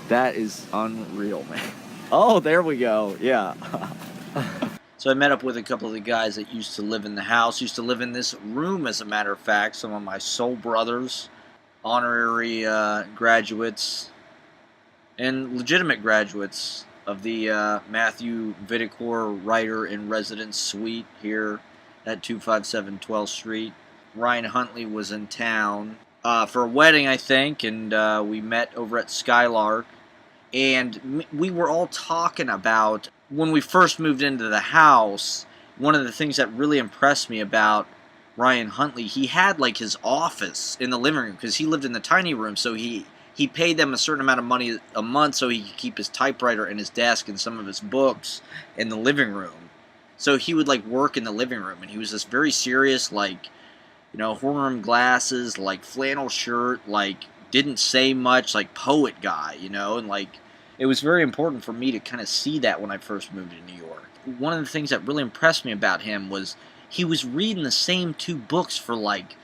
That is unreal, man. Oh, there we go. Yeah. So I met up with a couple of the guys that used to live in the house, used to live in this room, as a matter of fact. Some of my soul brothers, honorary graduates, and legitimate graduates of the Matthew Vitticore Writer-in-Residence Suite here at 257 12th Street. Ryan Huntley was in town for a wedding, I think, and we met over at Skylark. And we were all talking about, when we first moved into the house, one of the things that really impressed me about Ryan Huntley, he had like his office in the living room, because he lived in the tiny room, so he paid them a certain amount of money a month so he could keep his typewriter and his desk and some of his books in the living room. So he would like work in the living room, and he was this very serious, like, you know, horn glasses, like flannel shirt, like didn't say much, like poet guy, you know, and like it was very important for me to kind of see that when I first moved to New York. One of the things that really impressed me about him was he was reading the same 2 books for like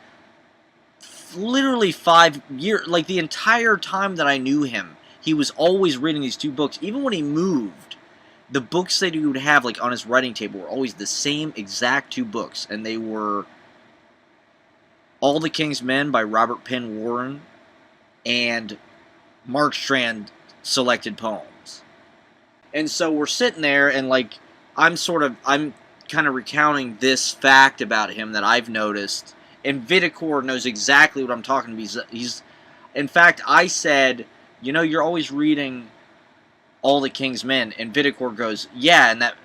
literally 5 years, like the entire time that I knew him. He was always reading these 2 books. Even when he moved, the books that he would have like on his writing table were always the same exact 2 books, and they were All the King's Men by Robert Penn Warren and Mark Strand selected poems. And so we're sitting there, and like I'm kind of recounting this fact about him that I've noticed, and Vitticore knows exactly what I'm talking about. He's in fact, I said, you know, you're always reading All the King's Men, and Vitticore goes, yeah, and that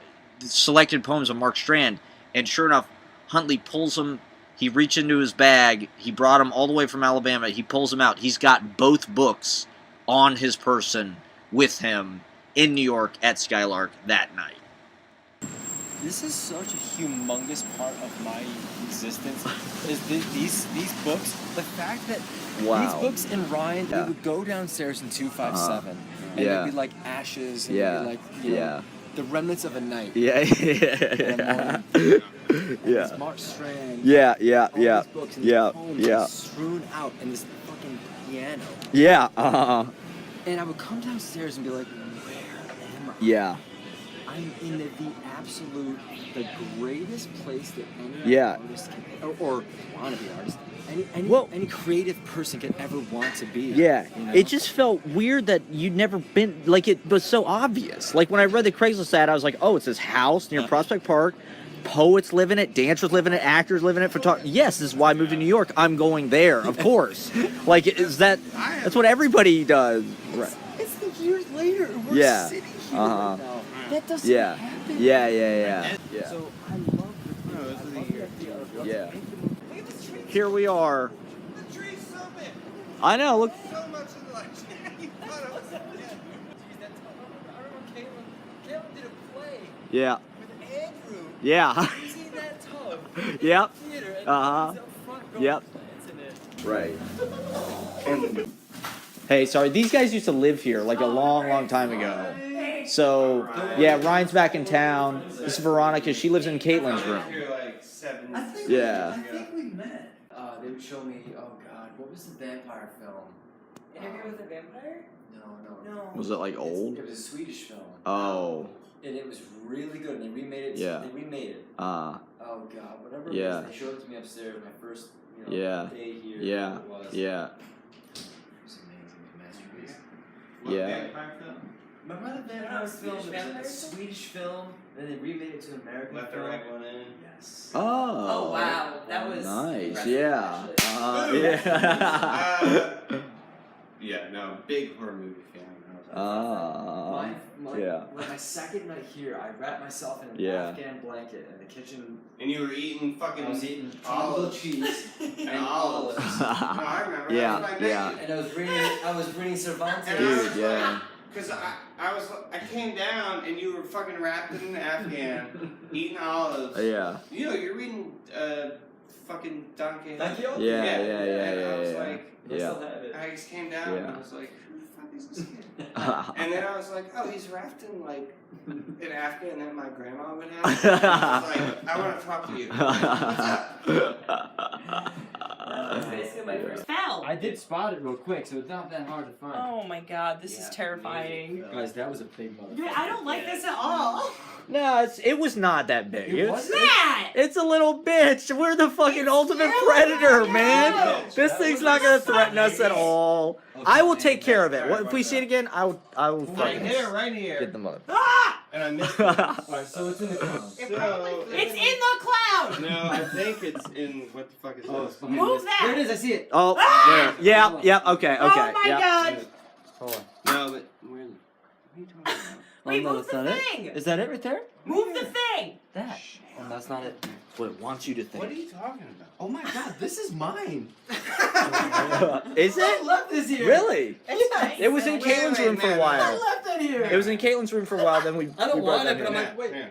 selected poems of Mark Strand. And sure enough, Huntley pulls him. He reached into his bag. He brought him all the way from Alabama. He pulls him out. He's got both books on his person with him in New York at Skylark that night. This is such a humongous part of my existence. Is these books? The fact that these books and Ryan, we would go downstairs in 257, and it'd be like ashes, and it'd be like, you know, the remnants of a night. Yeah. Mark Strand. Yeah. Books and poems strewn out in this fucking piano. Yeah. And I would come downstairs and be like, where am I? Yeah. I'm in the greatest place that any artist can, or want to be an artist, any creative person could ever want to be. Yeah. You know? It just felt weird that you'd never been, like, it was so obvious. Like, when I read the Craigslist ad, I was like, oh, it's this house near Prospect Park. Poets live in it, dancers live in it, actors live in it, yes, this is why I moved to New York. I'm going there, of course. Like, that's what everybody does. Right. It's the years later. We're sitting here right now. That doesn't happen. Yeah. So I love the Yeah. Here we are. The tree summit. I know, look. So much of like, you thought I was dead. I remember Caleb did a play Yeah. with Andrew. Yeah. You see that tub? Yep. In the theater, and Uh-huh. Yep. Right. Hey, sorry, these guys used to live here like a long time ago. So, yeah, Ryan's back in town. This is Veronica. She lives in Caitlin's room. Yeah. I think we met. They would show me, oh God, what was the vampire film? Interview with a Vampire? No. Was it like old? It was a Swedish film. Oh. And it was really good. And they remade it. Yeah. They remade it. Oh God, whatever it was, they showed it to me upstairs. My first, day here. Yeah. It was. Yeah. It was amazing. Masterpiece. Yeah. Remember the vampire film? It was like a Swedish film. Then they remade it to an American Left the film. right one in. Yes. Oh wow, that was Nice. impressive, Yeah. actually. Yeah, no, big horror movie fan. My second night here, I wrapped myself in an Afghan blanket in the kitchen. And you were eating fucking. I was eating olives. cheese and olives. No, I remember. Yeah, That was my yeah. nephew. And I was reading Cervantes. Dude, yeah. Because I came down and you were fucking wrapped in an Afghan, eating olives. Yeah. You know, you're reading fucking Don Quixote. Don Quixote? Yeah. And I was like, I still have it. I just came down and I was like, who the fuck is this kid? And then I was like, oh, he's wrapped in like an Afghan that my grandma would have. And I was like, I want to talk to you. What's up? That was basically my first foul. I did spot it real quick, so it's not that hard to find. Oh my god, this is terrifying. Guys, that was a big motherfucker. Dude, I don't like this at all. No, it was not that big. Matt! It's a little bitch. We're the fucking It's ultimate still predator, a man. bitch. This That thing's was not gonna so threaten us at funny. all. Okay, I will man, take care of it. alright, If we watch see it out. again, I will I fucking hit it right here. get the mother. Ah! And I missed it. Alright, so it's in the cloud. So, It's in the cloud! no, I think it's in, what the fuck is Oh, it's this? behind Move this. that. There it is, I see it. Oh, Ah! there. Yeah, yeah, okay, Oh my yeah. god! Hold on. No, but what are you talking about? Wait, no, move that's the not thing! it. Is that it right there? Move the thing! That. Oh, that's not it. That's what it wants you to What are think. you talking about? Oh my god, this is mine. Is I it? left this here. Really? It's nice. It was in Wait, Caitlin's wait, room for a man. I while. left that here. It was in Caitlin's room for a while, then we I don't we brought want it, that but I'm here. like, wait. Yeah.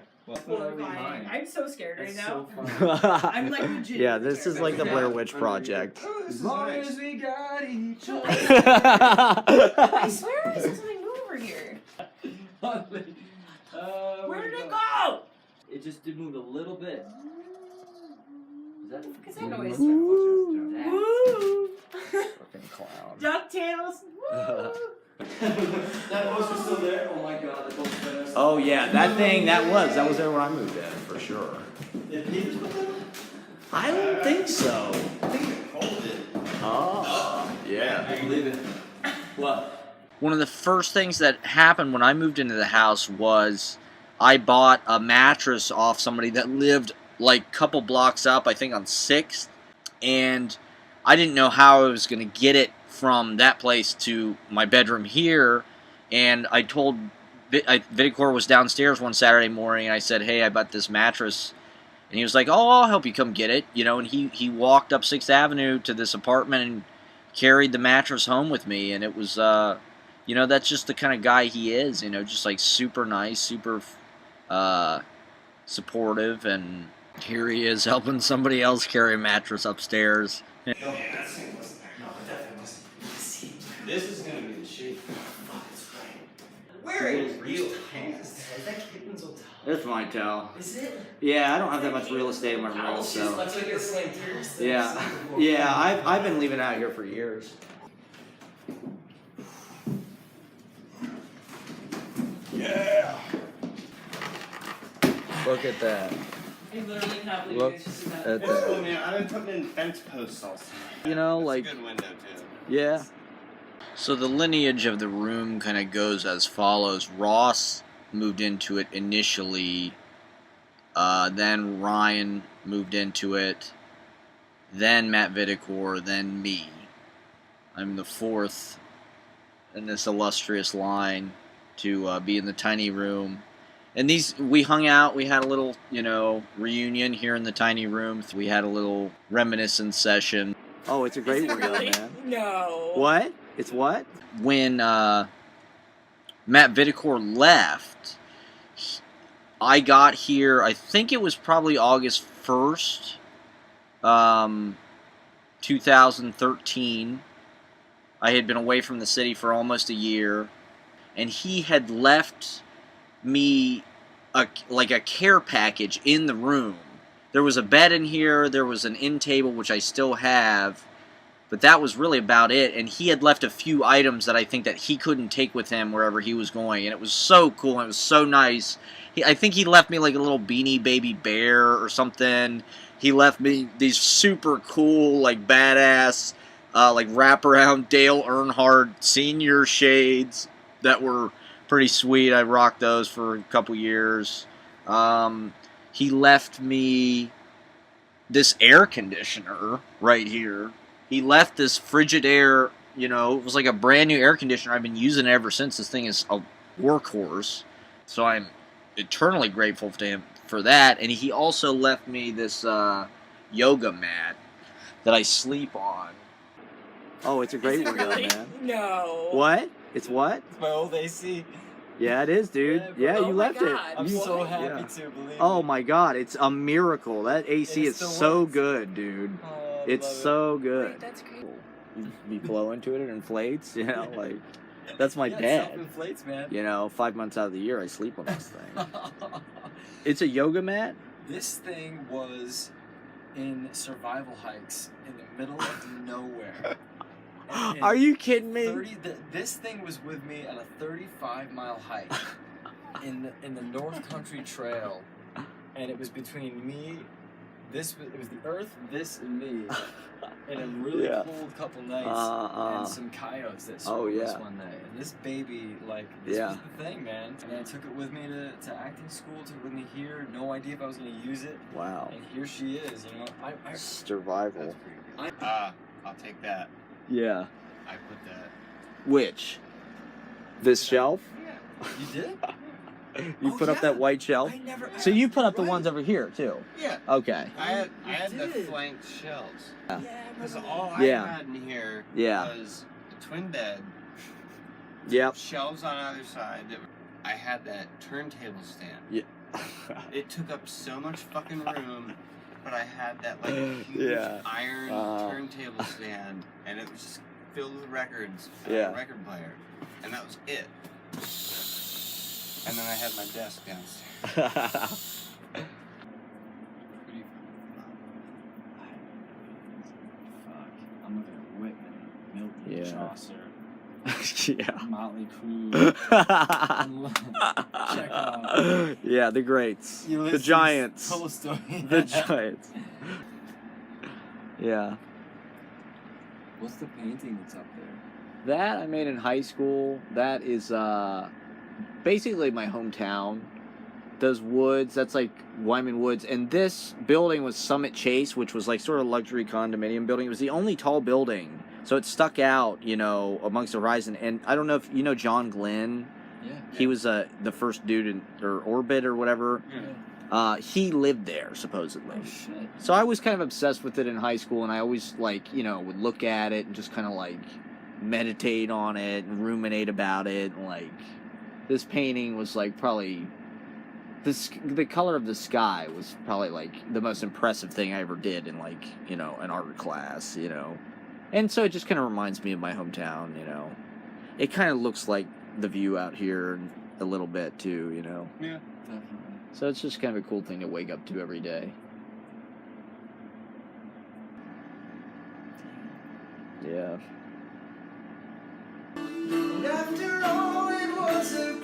Horrifying. I'm so scared right That's now. so funny. I'm like legit. Yeah, this is like the Blair Witch Project. Oh, this As is long nice. as we got each I other. swear I saw something move over here. Where did it go? It just did move a little bit. Is that What is that noise? That. Woo! Fucking clown. DuckTales. Woo! That poster's still there? Oh my god, the poster's Oh yeah, that thing, that was there when I moved in, for sure. Did Peters put that on? I don't think so. I think it pulled it. Oh, yeah. I believe it. What? One of the first things that happened when I moved into the house was I bought a mattress off somebody that lived like a couple blocks up, I think on 6th, and I didn't know how I was going to get it from that place to my bedroom here, and I told vitticore was downstairs one Saturday morning, and I said, hey, I bought this mattress, and he was like, oh, I'll help you come get it, you know, and he walked up 6th Avenue to this apartment and carried the mattress home with me, and it was, you know, that's just the kind of guy he is, you know, just like super nice, super supportive, and here he is helping somebody else carry a mattress upstairs. No, that thing wasn't there. No, it definitely wasn't. This is gonna be the shit. Oh, that's right. Wearing real pants. Is that Caitlin's hotel? That's my towel. Is it? Yeah, I don't have that much real estate in my room, so. Let's look at the same tears. Yeah, I've been leaving out here for years. Yeah. Look at that. I literally cannot believe Look you guys just did that. at It's cool, that. man. I've been putting in fence posts all summer. You know, That's like, a good window too. yeah. So the lineage of the room kind of goes as follows. Ross moved into it initially, then Ryan moved into it, then Matt Vitticore, then me. I'm the 4th in this illustrious line to be in the tiny room. And we hung out, we had a little, you know, reunion here in the tiny room. We had a little reminiscence session. Oh, it's a great Is it window, really? man. No. What? It's what? When Matt Vitticore left, I got here, I think it was probably August 1st, 2013. I had been away from the city for almost a year, and he had left me like a care package in the room. There was a bed in here, there was an end table, which I still have, but that was really about it, and he had left a few items that I think that he couldn't take with him wherever he was going, and it was so cool, and it was so nice. I think he left me like a little Beanie Baby bear or something. He left me these super cool, like badass, like wraparound Dale Earnhardt senior shades that were pretty sweet. I rocked those for a couple years. He left me this air conditioner right here. He left this Frigidaire, you know, it was like a brand new air conditioner. I've been using it ever since. This thing is a workhorse. So I'm eternally grateful to him for that. And he also left me this yoga mat that I sleep on. Oh, it's a great Is it window, really? man. No. What? It's what? It's my old AC. Yeah, it is, dude. Yeah, Oh you my left God. it. I'm You- so happy yeah. to believe Oh it. my god, it's a miracle. That AC It is still so works. good, dude. Oh, I It's love it. so good. Wait, that's great. You blow into it, it inflates, you know, like, that's my Yeah, it bed. self-inflates, man. You know, 5 months out of the year, I sleep on this thing. It's a yoga mat? This thing was in survival hikes in the middle of nowhere. And Are you kidding me? This thing was with me on a 35-mile hike in the North Country Trail, and it was between me. It was the Earth, this, and me, in a really cold couple nights, and some coyotes that saw this one night. And this baby, like, this was the thing, man. And I took it with me to acting school, took it with me here, no idea if I was going to use it. Wow. And here she is, you know. Survival. I'll take that. Yeah. I put that. Which? This shelf? Yeah. You did? You put up that white shelf? So you put up the ones over here, too? Yeah. Okay. I had the flanked shelves. Yeah. Because all I had in here was the twin bed. Yep. Shelves on either side. I had that turntable stand. Yeah. It took up so much fucking room, but I had that like huge iron turntable stand, and it was just filled with records. Record player, and that was it. And then I had my desk downstairs. I'm looking at Whitman, Milton, Chaucer, Motley Crue. Check out. Yeah, the greats. Ulysses, the giants. Tolstoy. The giants. Yeah. What's the painting that's up there? That I made in high school. That is basically my hometown. Those woods, that's like Wyman Woods. And this building was Summit Chase, which was like sort of luxury condominium building. It was the only tall building. So it stuck out, you know, amongst the horizon. And I don't know if you know John Glenn. Yeah. He was the first dude in Orbit or whatever. Yeah. He lived there, supposedly. Oh, shit. So I was kind of obsessed with it in high school, and I always, like, you know, would look at it and just kind of, like, meditate on it and ruminate about it. And, like, this painting was, like, probably... The color of the sky was probably, like, the most impressive thing I ever did in, like, you know, an art class, you know. And so it just kind of reminds me of my hometown, you know. It kind of looks like the view out here a little bit, too, you know. Yeah, Definitely. So it's just kind of a cool thing to wake up to every day. Yeah. And after all, it was a